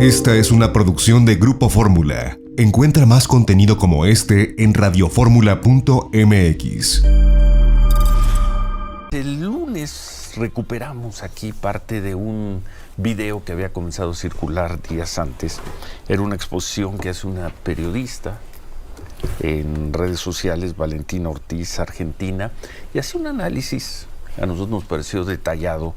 Esta es una producción de Grupo Fórmula. Encuentra más contenido como este en radioformula.mx. El lunes recuperamos aquí parte de un video que había comenzado a circular días antes. Era una exposición que hace una periodista en redes sociales, Valentina Ortiz, argentina, y hace un análisis, a nosotros nos pareció detallado,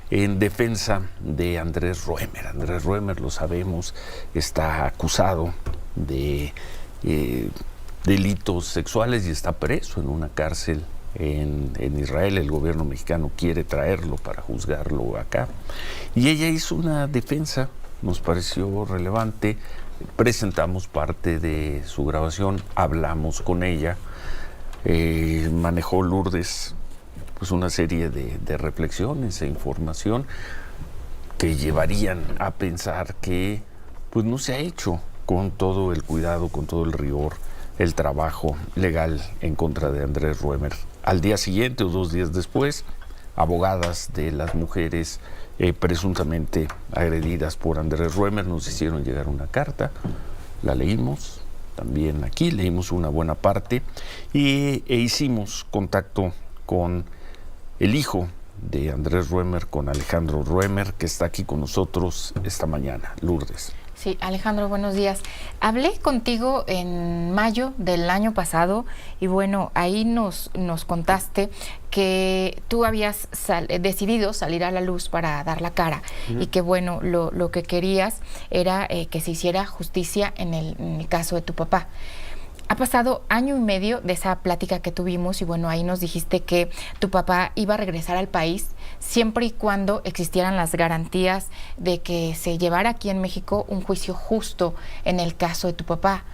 en defensa de Andrés Roemer. Andrés Roemer, lo sabemos, está acusado de delitos sexuales y está preso en una cárcel en Israel. El gobierno mexicano quiere traerlo para juzgarlo acá. Y ella hizo una defensa, nos pareció relevante. Presentamos parte de su grabación, hablamos con ella, manejó Lourdes pues una serie de reflexiones e información que llevarían a pensar que pues no se ha hecho con todo el cuidado, con todo el rigor, el trabajo legal en contra de Andrés Roemer. Al día siguiente o 2 días después, abogadas de las mujeres presuntamente agredidas por Andrés Roemer nos hicieron llegar una carta, la leímos también aquí, leímos una buena parte e hicimos contacto con el hijo de Andrés Roemer, con Alejandro Roemer, que está aquí con nosotros esta mañana. Lourdes. Sí, Alejandro, buenos días. Hablé contigo en mayo del año pasado y bueno, ahí nos contaste que tú habías decidido salir a la luz para dar la cara y que bueno, lo que querías era que se hiciera justicia en el caso de tu papá. Ha pasado 1 año y medio de esa plática que tuvimos y bueno, ahí nos dijiste que tu papá iba a regresar al país siempre y cuando existieran las garantías de que se llevara aquí en México un juicio justo en el caso de tu papá.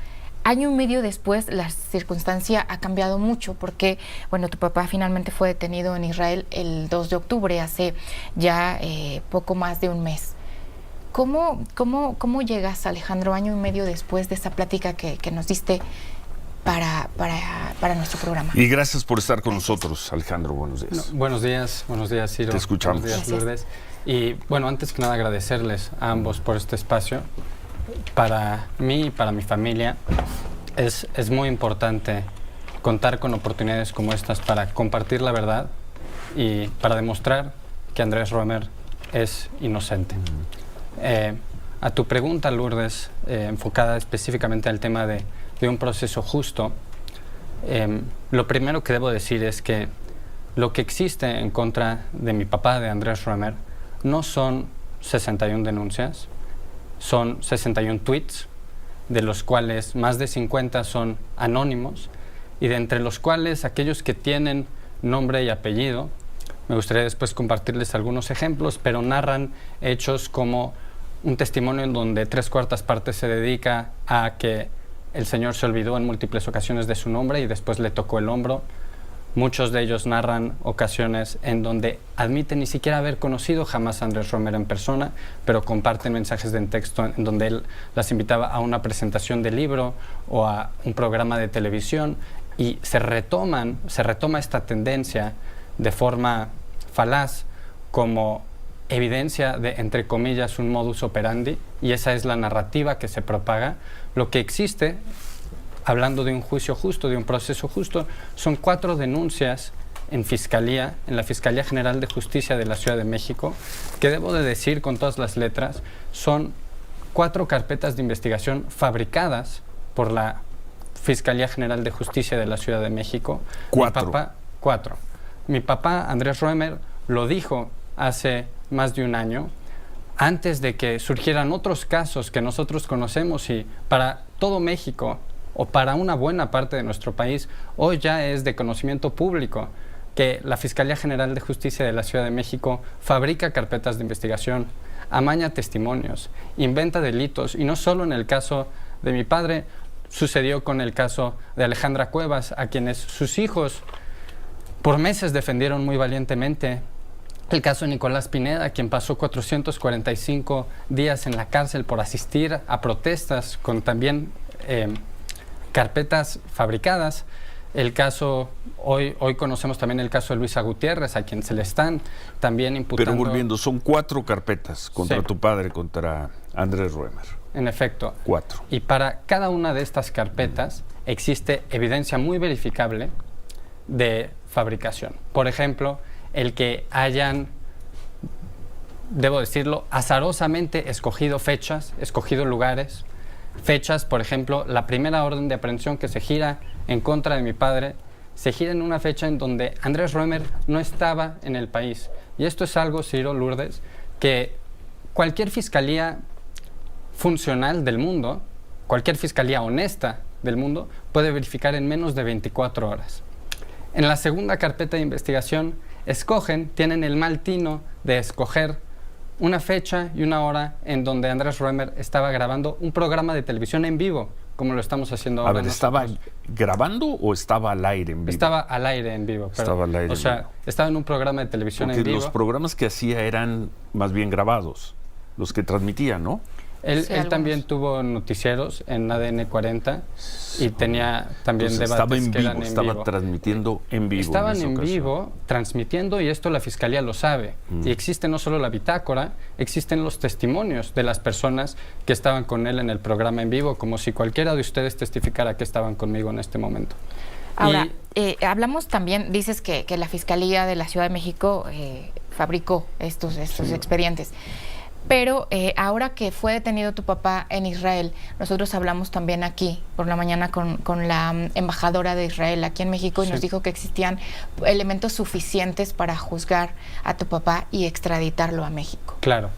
1 año y medio después, la circunstancia ha cambiado mucho porque, bueno, tu papá finalmente fue detenido en Israel el 2 de octubre, hace ya poco más de un mes. ¿Cómo llegas, Alejandro, 1 año y medio después de esa plática que nos diste para nuestro programa? Y gracias por estar con nosotros, Alejandro. Buenos días. Buenos días, Ciro. Te escuchamos. Buenos días, Lourdes. Y bueno, antes que nada agradecerles a ambos por este espacio. Para mí y para mi familia es muy importante contar con oportunidades como estas para compartir la verdad y para demostrar que Andrés Roemer es inocente. A tu pregunta, Lourdes, enfocada específicamente al tema de un proceso justo, lo primero que debo decir es que lo que existe en contra de mi papá, de Andrés Roemer, no son 61 denuncias, son 61 tweets, de los cuales más de 50 son anónimos, y de entre los cuales aquellos que tienen nombre y apellido, me gustaría después compartirles algunos ejemplos, pero narran hechos como un testimonio en donde 3/4 partes se dedica a que el señor se olvidó en múltiples ocasiones de su nombre y después le tocó el hombro. Muchos de ellos narran ocasiones en donde admiten ni siquiera haber conocido jamás a Andrés Roemer en persona, pero comparten mensajes de texto en donde él las invitaba a una presentación de libro o a un programa de televisión, y se retoma esta tendencia de forma falaz como evidencia de, entre comillas, un modus operandi, y esa es la narrativa que se propaga. Lo que existe, hablando de un juicio justo, de un proceso justo, son 4 denuncias en la Fiscalía General de Justicia de la Ciudad de México, que debo de decir con todas las letras, son 4 carpetas de investigación fabricadas por la Fiscalía General de Justicia de la Ciudad de México. 4. Mi papá, Andrés Roemer, lo dijo hace más de 1 año, antes de que surgieran otros casos que nosotros conocemos, y para todo México o para una buena parte de nuestro país hoy ya es de conocimiento público que la Fiscalía General de Justicia de la Ciudad de México fabrica carpetas de investigación, amaña testimonios, inventa delitos, y no solo en el caso de mi padre, sucedió con el caso de Alejandra Cuevas, a quienes sus hijos por meses defendieron muy valientemente. El caso de Nicolás Pineda, quien pasó 445 días en la cárcel por asistir a protestas con también carpetas fabricadas. el caso, hoy conocemos también el caso de Luisa Gutiérrez, a quien se le están también imputando. Pero volviendo, son 4 carpetas contra Sí. tu padre, contra Andrés Ruemer. En efecto. 4. Y para cada una de estas carpetas existe evidencia muy verificable de fabricación. Por ejemplo, el que hayan, debo decirlo, azarosamente escogido fechas, escogido lugares. Fechas, por ejemplo, la primera orden de aprehensión que se gira en contra de mi padre, se gira en una fecha en donde Andrés Ruemer no estaba en el país. Y esto es algo, Ciro, Lourdes, que cualquier fiscalía funcional del mundo, cualquier fiscalía honesta del mundo, puede verificar en menos de 24 horas. En la segunda carpeta de investigación, tienen el mal tino de escoger una fecha y una hora en donde Andrés Ruemer estaba grabando un programa de televisión en vivo, como lo estamos haciendo ahora. A ver, ¿estaba grabando o estaba al aire en vivo? Estaba al aire en vivo. Estaba al aire o sea, en vivo. Estaba en un programa de televisión Porque en vivo. los programas que hacía eran más bien grabados, los que transmitía, ¿no? Él Sí, algunos. también tuvo noticieros en ADN 40 y tenía también Entonces, debates estaba en que vivo, eran en estaba vivo. transmitiendo en vivo. Estaban esa en ocasión. vivo transmitiendo, y esto la Fiscalía lo sabe. Y existe no solo la bitácora, existen los testimonios de las personas que estaban con él en el programa en vivo, como si cualquiera de ustedes testificara que estaban conmigo en este momento. Ahora, hablamos también, dices que la Fiscalía de la Ciudad de México fabricó estos expedientes. Pero ahora que fue detenido tu papá en Israel, nosotros hablamos también aquí por la mañana con la embajadora de Israel aquí en México y nos dijo que existían elementos suficientes para juzgar a tu papá y extraditarlo a México. Claro.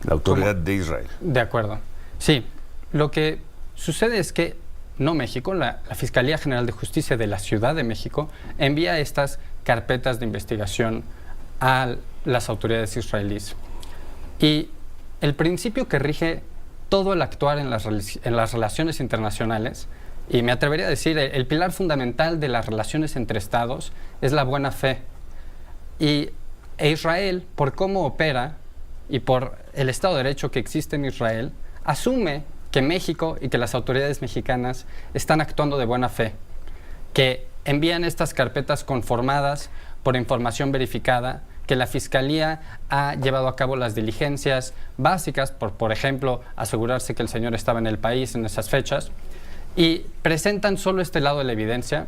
La autoridad de Israel. De acuerdo. Sí, lo que sucede es que no México, la Fiscalía General de Justicia de la Ciudad de México envía estas carpetas de investigación a las autoridades israelíes. Y el principio que rige todo el actuar en las relaciones internacionales, y me atrevería a decir, el pilar fundamental de las relaciones entre estados es la buena fe. E Israel, por cómo opera y por el Estado de Derecho que existe en Israel, asume que México y que las autoridades mexicanas están actuando de buena fe, que envían estas carpetas conformadas por información verificada, que la Fiscalía ha llevado a cabo las diligencias básicas, por ejemplo, asegurarse que el señor estaba en el país en esas fechas, y presentan solo este lado de la evidencia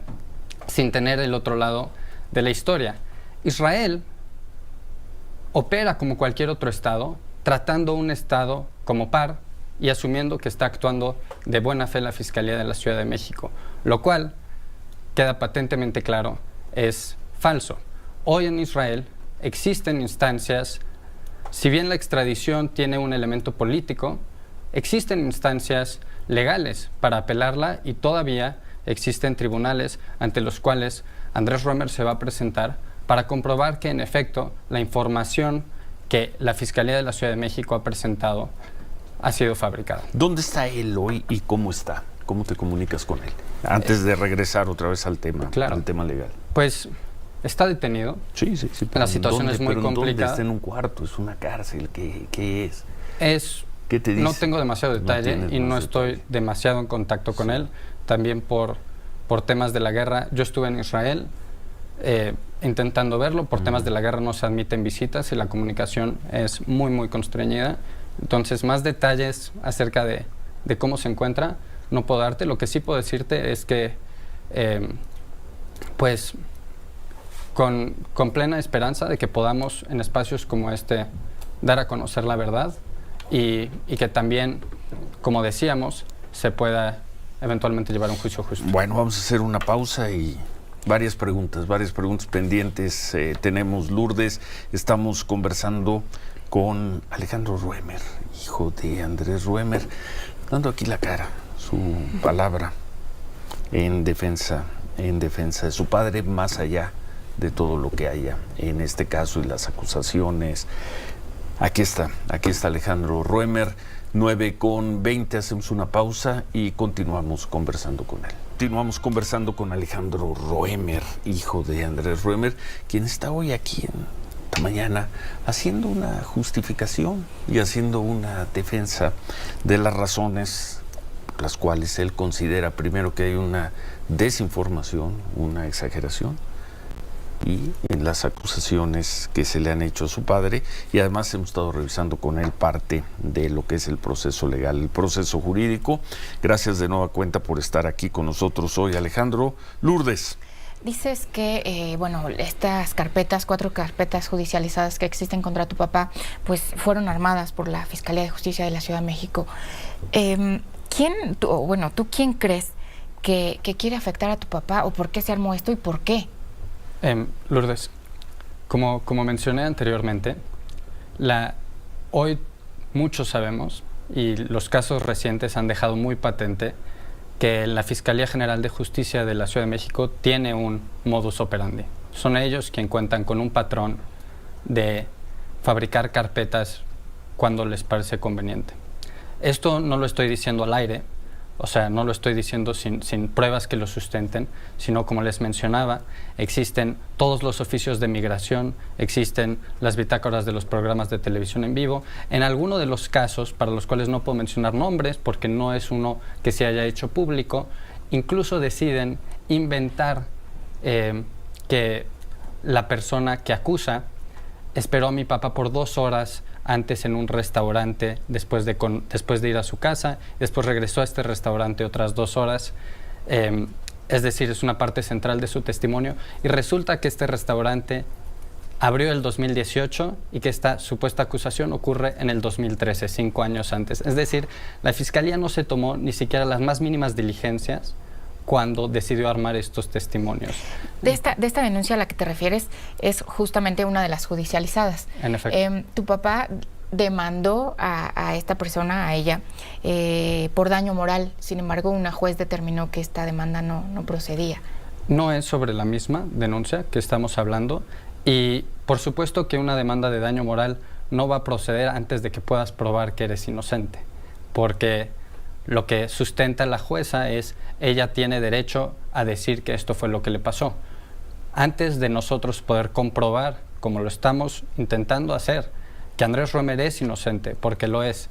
sin tener el otro lado de la historia. Israel opera como cualquier otro Estado, tratando un Estado como par y asumiendo que está actuando de buena fe la Fiscalía de la Ciudad de México, lo cual, queda patentemente claro, es falso. Hoy en Israel existen instancias, si bien la extradición tiene un elemento político, existen instancias legales para apelarla y todavía existen tribunales ante los cuales Andrés Ruemer se va a presentar para comprobar que en efecto la información que la Fiscalía de la Ciudad de México ha presentado ha sido fabricada. ¿Dónde está él hoy y cómo está? ¿Cómo te comunicas con él? Antes de regresar otra vez al tema, claro. al tema legal. Pues está detenido. Sí. La situación es muy ¿Pero complicada. ¿dónde está en un cuarto? ¿Es una cárcel? ¿Qué es? ¿Qué te dice? No tengo demasiado detalle y no estoy demasiado en contacto con él. También por temas de la guerra. Yo estuve en Israel intentando verlo. Por temas de la guerra no se admiten visitas y la comunicación es muy, muy constreñida. Entonces, más detalles acerca de cómo se encuentra no puedo darte. Lo que sí puedo decirte es que, pues, con plena esperanza de que podamos en espacios como este dar a conocer la verdad y que también, como decíamos, se pueda eventualmente llevar a un juicio justo. Bueno, vamos a hacer una pausa y varias preguntas pendientes tenemos. Lourdes, estamos conversando con Alejandro Ruemer, hijo de Andrés Ruemer, dando aquí la cara, su palabra en defensa de su padre, más allá de todo lo que haya en este caso y las acusaciones. Aquí está Alejandro Ruemer. 9:20, hacemos una pausa y continuamos conversando con él. Continuamos conversando con Alejandro Ruemer, hijo de Andrés Ruemer, quien está hoy aquí esta mañana haciendo una justificación y haciendo una defensa de las razones las cuales él considera primero que hay una desinformación, una exageración, y en las acusaciones que se le han hecho a su padre, y además hemos estado revisando con él parte de lo que es el proceso legal, el proceso jurídico. Gracias de nueva cuenta por estar aquí con nosotros hoy, Alejandro. Lourdes. Dices que, estas carpetas, 4 carpetas judicializadas que existen contra tu papá, pues fueron armadas por la Fiscalía de Justicia de la Ciudad de México. ¿Tú quién crees que quiere afectar a tu papá, o por qué se armó esto y por qué? Lourdes, como mencioné anteriormente, hoy muchos sabemos, y los casos recientes han dejado muy patente, que la Fiscalía General de Justicia de la Ciudad de México tiene un modus operandi. Son ellos quienes cuentan con un patrón de fabricar carpetas cuando les parece conveniente. Esto no lo estoy diciendo al aire, o sea, no lo estoy diciendo sin pruebas que lo sustenten, sino, como les mencionaba, existen todos los oficios de migración, existen las bitácoras de los programas de televisión en vivo. En alguno de los casos, para los cuales no puedo mencionar nombres porque no es uno que se haya hecho público, incluso deciden inventar que la persona que acusa esperó a mi papá por 2 horas antes en un restaurante después de ir a su casa, después regresó a este restaurante otras 2 horas, es decir, es una parte central de su testimonio, y resulta que este restaurante abrió el 2018 y que esta supuesta acusación ocurre en el 2013, 5 años antes. Es decir, la Fiscalía no se tomó ni siquiera las más mínimas diligencias cuando decidió armar estos testimonios. De esta denuncia a la que te refieres es justamente una de las judicializadas. En efecto. Tu papá demandó a esta persona, a ella, por daño moral. Sin embargo, una juez determinó que esta demanda no procedía. No es sobre la misma denuncia que estamos hablando, y por supuesto que una demanda de daño moral no va a proceder antes de que puedas probar que eres inocente, porque lo que sustenta la jueza es, ella tiene derecho a decir que esto fue lo que le pasó. Antes de nosotros poder comprobar, como lo estamos intentando hacer, que Andrés Roemer es inocente, porque lo es,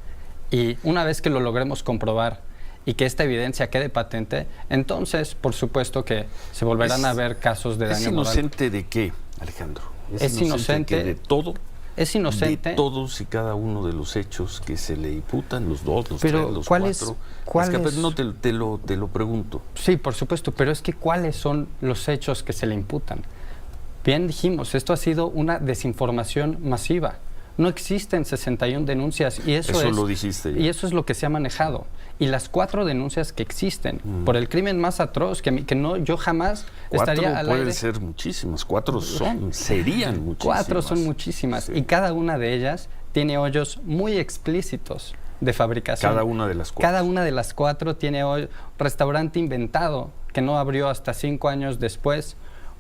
y una vez que lo logremos comprobar y que esta evidencia quede patente, entonces, por supuesto que se volverán a ver casos de daño moral. ¿Es inocente de qué, Alejandro? Es inocente de todo. Es inocente de todos y cada uno de los hechos que se le imputan, los 2, los 3, los 4. No, te lo pregunto. Sí, por supuesto, pero es que ¿cuáles son los hechos que se le imputan? Bien dijimos, esto ha sido una desinformación masiva. No existen 61 denuncias y eso lo dijiste ya. Y eso es lo que se ha manejado. Y las 4 denuncias que existen por el crimen más atroz yo jamás estaría al aire. 4 pueden ser muchísimas, 4 serían muchísimas. 4 son muchísimas, sí. Y cada una de ellas tiene hoyos muy explícitos de fabricación. Cada una de las 4. Cada una de las 4 tiene hoy restaurante inventado que no abrió hasta 5 años después.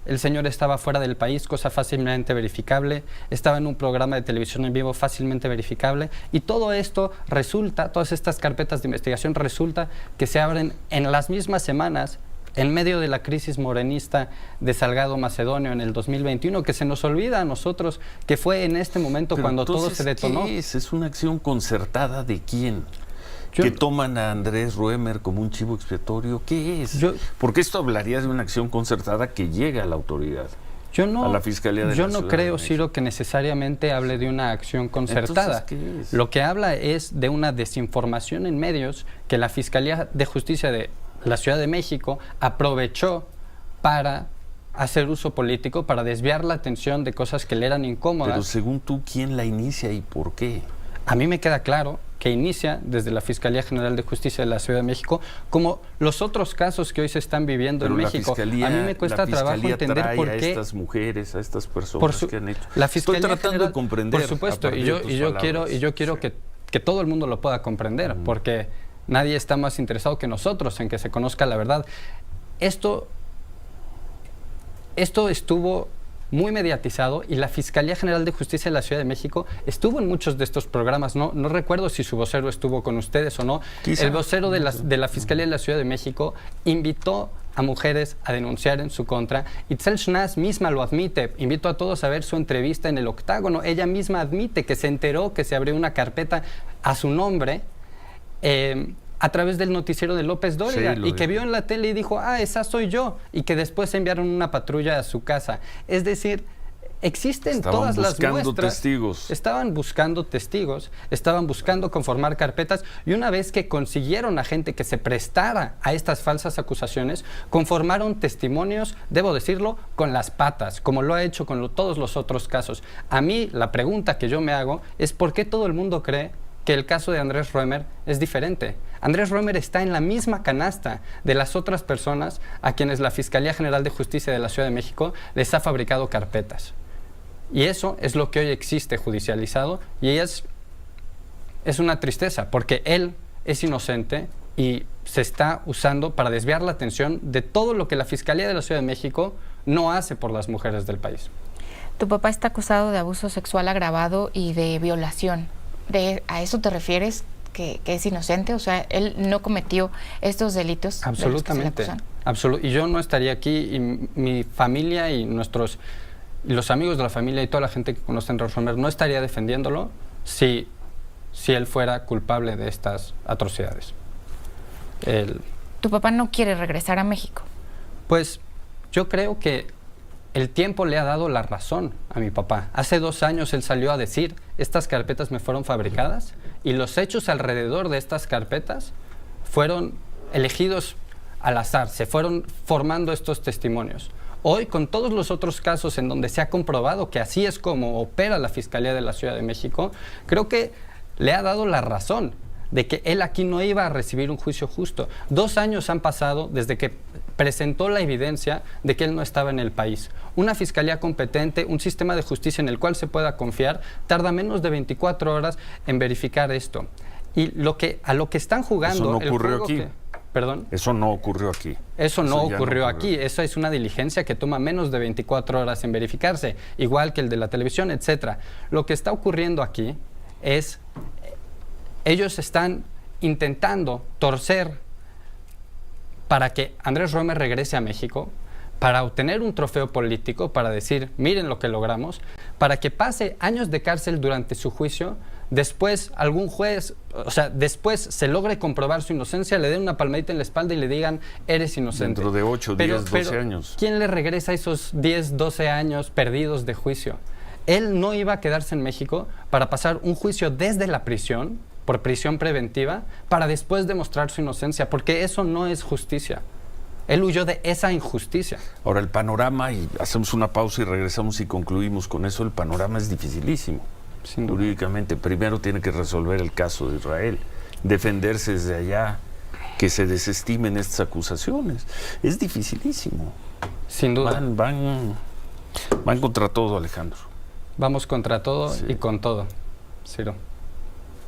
El señor estaba fuera del país, cosa fácilmente verificable. Estaba en un programa de televisión en vivo fácilmente verificable. Y todo esto resulta, todas estas carpetas de investigación resulta que se abren en las mismas semanas, en medio de la crisis morenista de Salgado Macedonio en el 2021, que se nos olvida a nosotros que fue en este momento cuando todo se detonó. ¿Qué es? ¿Es una acción concertada de quién? ¿Que toman a Andrés Roemer como un chivo expiatorio? ¿Qué es? Porque esto hablaría de una acción concertada que llega a la autoridad, a la Fiscalía de la Ciudad. Yo no creo, Ciro, que necesariamente hable de una acción concertada. Entonces, ¿qué es? Lo que habla es de una desinformación en medios que la Fiscalía de Justicia de la Ciudad de México aprovechó para hacer uso político, para desviar la atención de cosas que le eran incómodas. Pero según tú, ¿quién la inicia y por qué? A mí me queda claro que inicia desde la Fiscalía General de Justicia de la Ciudad de México, como los otros casos que hoy se están viviendo en México. A mí me cuesta trabajo entender por qué a estas mujeres, a estas personas que han hecho. Estoy tratando de comprender. Por supuesto, y yo quiero que todo el mundo lo pueda comprender, porque nadie está más interesado que nosotros en que se conozca la verdad. Esto estuvo muy mediatizado y la Fiscalía General de Justicia de la Ciudad de México estuvo en muchos de estos programas. No recuerdo si su vocero estuvo con ustedes o no. Quizá. El vocero de la Fiscalía de la Ciudad de México invitó a mujeres a denunciar en su contra. Itzel Schnaz misma lo admite. Invito a todos a ver su entrevista en El Octágono. Ella misma admite que se enteró que se abrió una carpeta a su nombre a través del noticiero de López Dóriga, Sí, y que vio en la tele y dijo, esa soy yo, y que después enviaron una patrulla a su casa. Es decir, existen todas las muestras. Testigos. Estaban buscando testigos, estaban buscando conformar carpetas, y una vez que consiguieron a gente que se prestara a estas falsas acusaciones, conformaron testimonios, debo decirlo, con las patas, como lo ha hecho con todos los otros casos. A mí la pregunta que yo me hago es ¿por qué todo el mundo cree que el caso de Andrés Roemer es diferente? Andrés Roemer está en la misma canasta de las otras personas a quienes la Fiscalía General de Justicia de la Ciudad de México les ha fabricado carpetas. Y eso es lo que hoy existe judicializado, y es una tristeza, porque él es inocente y se está usando para desviar la atención de todo lo que la Fiscalía de la Ciudad de México no hace por las mujeres del país. Tu papá está acusado de abuso sexual agravado y de violación. ¿A eso te refieres? Que es inocente, o sea, él no cometió estos delitos. Absolutamente. Y yo no estaría aquí, y mi familia y los amigos de la familia y toda la gente que conoce a Andrés Roemer no estaría defendiéndolo si él fuera culpable de estas atrocidades. ¿Tu papá no quiere regresar a México? Pues yo creo que el tiempo le ha dado la razón a mi papá. Hace 2 años él salió a decir, estas carpetas me fueron fabricadas, y los hechos alrededor de estas carpetas fueron elegidos al azar, se fueron formando estos testimonios. Hoy, con todos los otros casos en donde se ha comprobado que así es como opera la Fiscalía de la Ciudad de México, creo que le ha dado la razón de que él aquí no iba a recibir un juicio justo. 2 años han pasado desde que presentó la evidencia de que él no estaba en el país. Una fiscalía competente, un sistema de justicia en el cual se pueda confiar, tarda menos de 24 horas en verificar esto. Y a lo que están jugando... Eso no ocurrió aquí. ¿Perdón? Eso no ocurrió aquí. Eso no ocurrió aquí. Eso es una diligencia que toma menos de 24 horas en verificarse, igual que el de la televisión, etcétera. Lo que está ocurriendo aquí es... Ellos están intentando torcer para que Andrés Roemer regrese a México, para obtener un trofeo político, para decir, miren lo que logramos, para que pase años de cárcel durante su juicio, después algún juez, después se logre comprobar su inocencia, le den una palmadita en la espalda y le digan, eres inocente. Dentro de 8, 10, 12 años. ¿Quién le regresa esos 10, 12 años perdidos de juicio? Él no iba a quedarse en México para pasar un juicio desde la prisión, por prisión preventiva, para después demostrar su inocencia, porque eso no es justicia. Él huyó de esa injusticia. Ahora, el panorama, y hacemos una pausa y regresamos y concluimos con eso, el panorama es dificilísimo. Jurídicamente, primero tiene que resolver el caso de Israel, defenderse desde allá, que se desestimen estas acusaciones. Es dificilísimo. Sin duda. Van contra todo, Alejandro. Vamos contra todo y con todo, Ciro.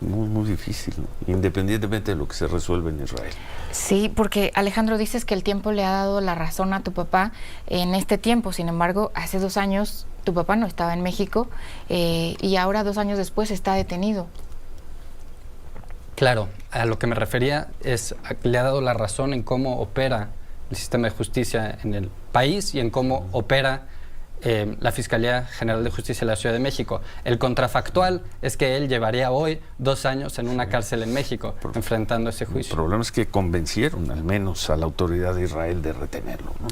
Muy, muy difícil, ¿no? Independientemente de lo que se resuelve en Israel. Sí, porque Alejandro, dices que el tiempo le ha dado la razón a tu papá en este tiempo. Sin embargo, hace 2 años tu papá no estaba en México y ahora 2 años después está detenido. Claro, a lo que me refería es le ha dado la razón en cómo opera el sistema de justicia en el país y en cómo opera la Fiscalía General de Justicia de la Ciudad de México. El contrafactual es que él llevaría hoy 2 años en una cárcel en México, enfrentando ese juicio. El problema es que convencieron al menos a la autoridad de Israel de retenerlo, ¿no?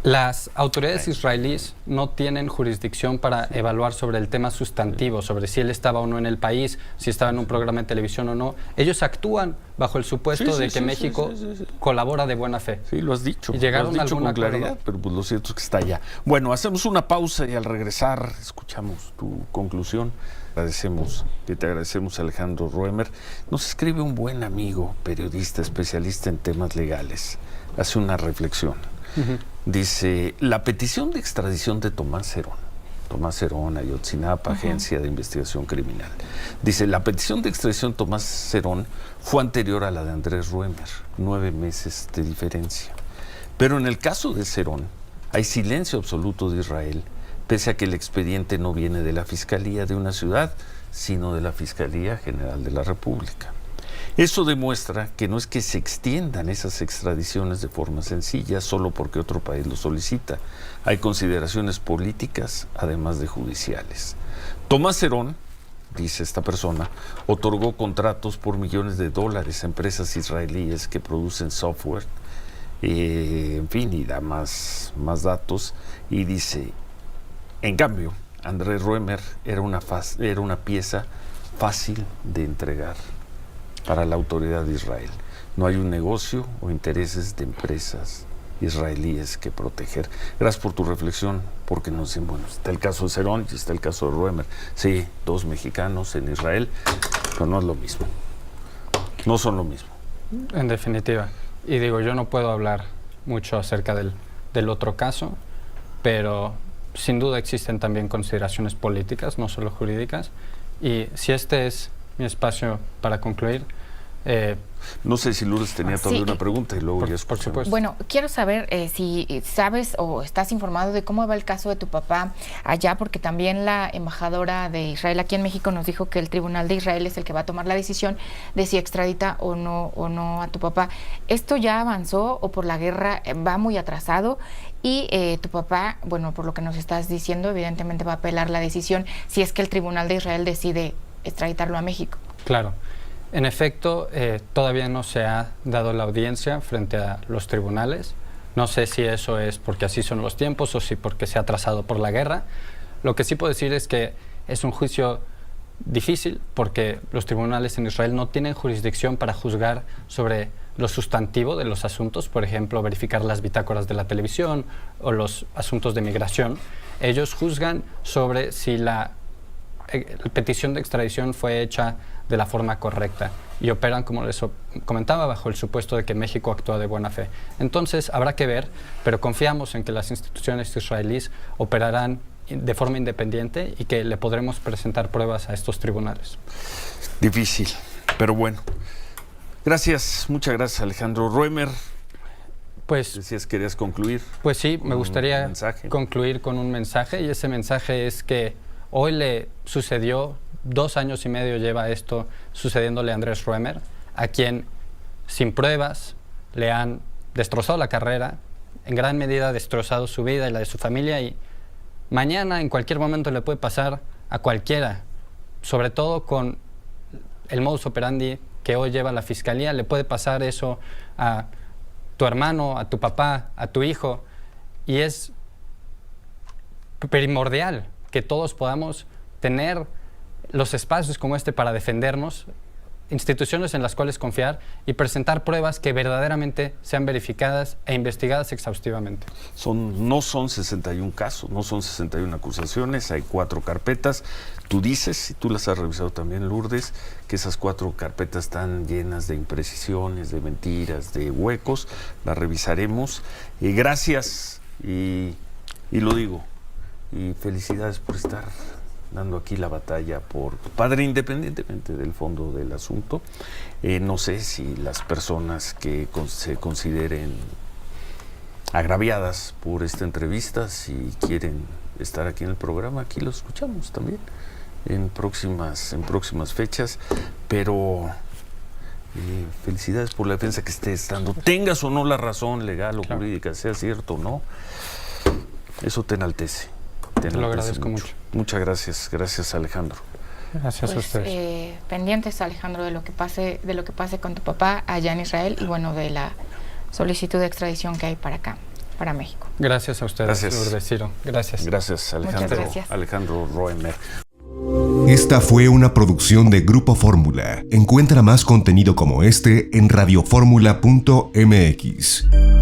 Las autoridades israelíes no tienen jurisdicción para evaluar sobre el tema sustantivo, sobre si él estaba o no en el país, si estaba en un programa de televisión o no. Ellos actúan bajo el supuesto de que México colabora de buena fe. Sí, lo has dicho. Y llegaron lo has dicho a con claridad, pero pues lo cierto es que está allá. Bueno, hacemos una pausa y al regresar escuchamos tu conclusión. Te agradecemos, Alejandro Roemer. Nos escribe un buen amigo, periodista, especialista en temas legales. Hace una reflexión. Dice, la petición de extradición de Tomás Herón, Ayotzinapa, Agencia de Investigación Criminal. Dice, la petición de extradición de Tomás Herón fue anterior a la de Andrés Roemer, 9 meses de diferencia. Pero en el caso de Herón, hay silencio absoluto de Israel, pese a que el expediente no viene de la Fiscalía de una ciudad, sino de la Fiscalía General de la República. Eso demuestra que no es que se extiendan esas extradiciones de forma sencilla solo porque otro país lo solicita. Hay consideraciones políticas, además de judiciales. Tomás Herón dice esta persona, otorgó contratos por millones de dólares a empresas israelíes que producen software, en fin, y da más datos, y dice, en cambio, Andrés Roemer era una pieza fácil de entregar para la autoridad de Israel. No hay un negocio o intereses de empresas israelíes que proteger. Gracias por tu reflexión, porque nos dicen, bueno, está el caso de Cerón y está el caso de Roemer. Sí, 2 mexicanos en Israel, pero no es lo mismo. No son lo mismo. En definitiva. Y digo, yo no puedo hablar mucho acerca del otro caso, pero sin duda existen también consideraciones políticas, no solo jurídicas. Y si este es mi espacio para concluir, no sé si Lourdes tenía todavía una pregunta y luego ya por supuesto. Bueno, quiero saber si sabes o estás informado de cómo va el caso de tu papá allá, porque también la embajadora de Israel aquí en México nos dijo que el Tribunal de Israel es el que va a tomar la decisión de si extradita o no a tu papá. ¿Esto ya avanzó o por la guerra va muy atrasado? Y tu papá, bueno, por lo que nos estás diciendo, evidentemente va a apelar la decisión si es que el Tribunal de Israel decide extraditarlo a México. Claro. En efecto, todavía no se ha dado la audiencia frente a los tribunales. No sé si eso es porque así son los tiempos o si porque se ha atrasado por la guerra. Lo que sí puedo decir es que es un juicio difícil porque los tribunales en Israel no tienen jurisdicción para juzgar sobre lo sustantivo de los asuntos, por ejemplo, verificar las bitácoras de la televisión o los asuntos de migración. Ellos juzgan sobre si la petición de extradición fue hecha de la forma correcta y operan, como les comentaba, bajo el supuesto de que México actúa de buena fe. Entonces habrá que ver, pero confiamos en que las instituciones israelíes operarán de forma independiente y que le podremos presentar pruebas a estos tribunales. Difícil, pero bueno. Gracias, muchas gracias, Alejandro Roemer. Pues, decías que querías concluir. Pues sí, me gustaría concluir con un mensaje, y ese mensaje es que hoy le sucedió, 2 años y medio lleva esto sucediéndole a Andrés Roemer, a quien sin pruebas le han destrozado la carrera, en gran medida destrozado su vida y la de su familia, y mañana en cualquier momento le puede pasar a cualquiera, sobre todo con el modus operandi que hoy lleva la fiscalía. Le puede pasar eso a tu hermano, a tu papá, a tu hijo, y es primordial que todos podamos tener los espacios como este para defendernos, instituciones en las cuales confiar y presentar pruebas que verdaderamente sean verificadas e investigadas exhaustivamente. No son 61 casos, no son 61 acusaciones, hay 4 carpetas. Tú dices, y tú las has revisado también, Lourdes, que esas 4 carpetas están llenas de imprecisiones, de mentiras, de huecos. Las revisaremos. Y gracias, y lo digo, y felicidades por estar dando aquí la batalla por tu padre, independientemente del fondo del asunto. No sé si las personas que se consideren agraviadas por esta entrevista, si quieren estar aquí en el programa, aquí lo escuchamos también en próximas fechas, pero felicidades por la defensa que estés dando. Tengas o no la razón legal o jurídica, sea cierto o no, eso te enaltece. Te lo agradezco mucho. Muchas gracias Alejandro. Gracias a ustedes. Pendientes, Alejandro, de lo que pase con tu papá allá en Israel y bueno, de la solicitud de extradición que hay para acá, para México. Gracias a ustedes, Lourdes, Ciro. Gracias. Gracias, Alejandro. Muchas gracias. Alejandro Roemer. Esta fue una producción de Grupo Fórmula. Encuentra más contenido como este en radioformula.mx.